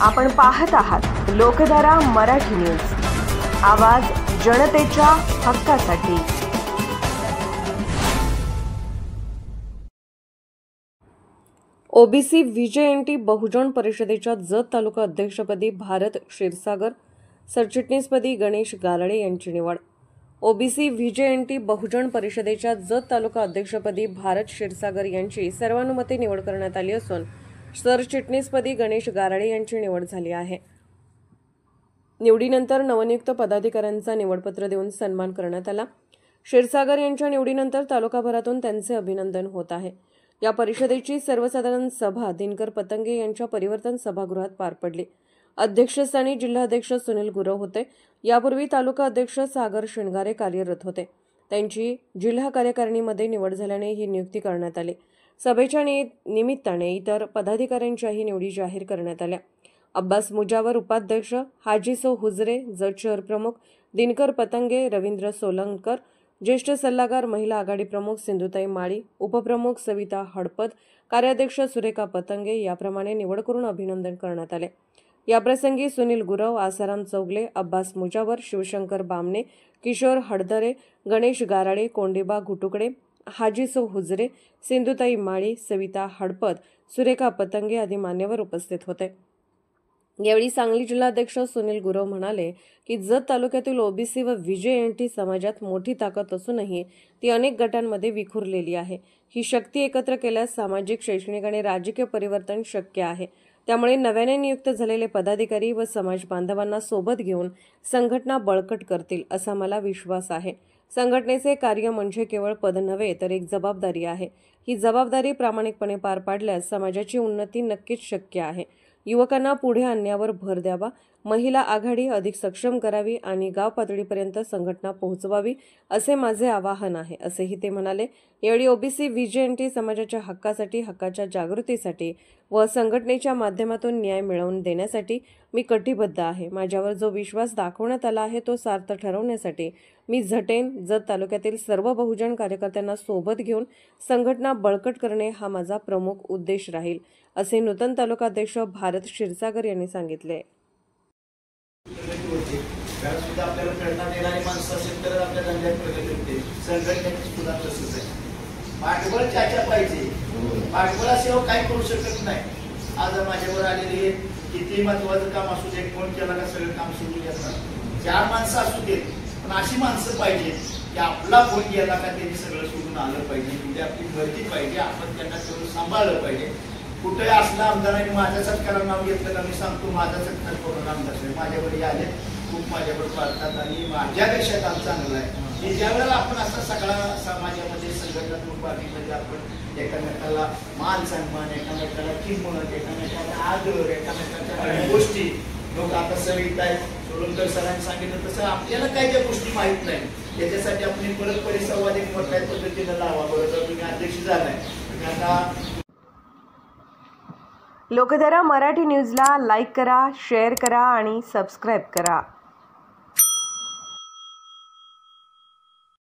आपण पाहत आहात लोकधारा मराठी न्यूज, आवाज जनतेच्या हक्कासाठी। ओबीसी व्हीजेएनटी बहुजन परिषदेच्या जत तालुका अध्यक्षपदी भारत क्षीरसागर, सरचिटणीसपदी गणेश गाराडे यांची निवड। ओबीसी व्हीजेएनटी बहुजन परिषदेच्या जत तालुका अध्यक्षपदी भारत क्षीरसागर यांची सर्वानुमते निवड करण्यात आली असून सरचिटणीसपदी गणेश गाराडे यांची निवड झाली आहे। निवडीनंतर नवनियुक्त पदाधिकाऱ्यांचा निवडपत्र देऊन सन्मान करण्यात आला। क्षीरसागर यांच्या निवडीनंतर तालुकाभरातून त्यांचे अभिनंदन होत आहे। या परिषदेची सर्वसाधारण सभा दिनकर पतंगे यांच्या परिवर्तन सभागृहात पार पडली। अध्यक्षस्थानी जिल्हाध्यक्ष सुनील गुरव होते। यापूर्वी तालुका अध्यक्ष सागर शिणगारे कार्यरत होते। त्यांची जिल्हा कार्यकारिणीमध्ये निवड झाल्याने ही नियुक्ती करण्यात आली। सभेच्या निमित्ताने इतर पदाधिकाऱ्यांच्याही निवडी जाहीर करण्यात आल्या। अब्बास मुजावर उपाध्यक्ष, हाजीसो हुजरे जत शहर प्रमुख, दिनकर पतंगे, रवींद्र सोलंकर ज्येष्ठ सल्लागार, महिला आघाडी प्रमुख सिंधुताई माळी, उपप्रमुख सविता हडपद, कार्याध्यक्ष सुरेखा पतंगे याप्रमाणे निवड करून अभिनंदन करण्यात आले। याप्रसंगी सुनील गुरव, आसाराम चौगले, अब्बास मुजावर, शिवशंकर बामणे, किशोर हडदरे, गणेश गाराडे, कोंडेबा घुटुकडे, हाजीसो हुजरे, सिंधुताई माळी, सविता हडपद, सुरेखा पतंगे आदी मान्यवर उपस्थित होते। यावेळी सांगली जिल्हाध्यक्ष सुनील गुरव म्हणाले की जत तालुक्यातील ओबीसी व व्हीजेएनटी समाजात मोठी ताकद असूनही ती अनेक गटांमध्ये विखुरलेली आहे। ही शक्ती एकत्र केल्यास सामाजिक, शैक्षणिक आणि राजकीय परिवर्तन शक्य आहे। त्यामुळे नव्याने नियुक्त झालेले पदाधिकारी व समाज बांधवांना सोबत घेऊन संघटना बळकट करतील असा मला विश्वास आहे। संघटनेचे कार्य म्हणजे केवळ पद नव्हे तर एक जबाबदारी आहे। ही जबाबदारी प्रामाणिकपणे पार पाडल्यास समाजाची उन्नती नक्कीच शक्य आहे। युवकांना पुढे आणण्यावर भर द्यावा, महिला आघाडी अधिक सक्षम करावी आणि गाव पातळीपर्यंत संघटना पोहोचवावी असे माझे आवाहन आहे, असेही ते म्हणाले। यावेळी ओबीसी व्हीजेएनटी समाजाच्या हक्कासाठी, हक्काच्या जागृतीसाठी व संघटनेच्या माध्यमातून न्याय मिळवून देण्यासाठी मी कटिबद्ध आहे। माझ्यावर जो विश्वास दाखवण्यात आला आहे तो सार्थ ठरवण्यासाठी मी झटेन। जत तालुक्यातील सर्व बहुजन कार्यकर्त्यांना सोबत घेऊन संघटना बळकट करणे हा माझा प्रमुख उद्देश राहील, असे नूतन तालुका अध्यक्ष भारत क्षीरसागर यांनी सांगितले। आपल्याला प्रेरणा देणारी माणसं असेल तर आपल्या धंद्यात प्रगती होते। संघटनेची सुद्धा तसंच आहे। पाठबळ त्याच्या पाहिजे, पाठबळाशिवाय काही करू शकत नाही। आज माझ्यावर आलेली किती महत्वाचं काम असू दे, फोन केला का सगळं काम सुरू येतात। 4 माणसं असू देत पण अशी माणसं पाहिजे की आपला फोन गेला का त्यांनी सगळं सोडून आलं पाहिजे, म्हणजे आपली भरती पाहिजे, आपण त्यांना सगळं सांभाळलं पाहिजे। कुठे असला आमदारांनी माझ्या सत्काराला नाव घेतलं का मी सांगतो माझा सत्कार करून आमदार माझ्यावर आले, खूप माझ्यावर पाळतात आणि माझ्यापेक्षा काम चांगलं आहे। की ज्यावेळेला आपण असा सगळा समाजामध्ये संघटनात्मक बाबीमध्ये आपण एकामेकाला मान सन्मान, एकामेकाला किंमत, एकामेकाला आदर, एकामेकाच्या गोष्टी लोक आता सवित आहेत। सोलंकर सरांनी सांगितलं तसं आपल्याला काय ज्या गोष्टी माहीत नाही त्याच्यासाठी आपण परत परिसंवाद एक मोठ्या पद्धतीने लावा। बरोबर तुम्ही अध्यक्ष झालाय, तुम्ही आता लोकधारा मराठी न्यूजला लाईक करा, शेअर करा आणि सबस्क्राईब करा।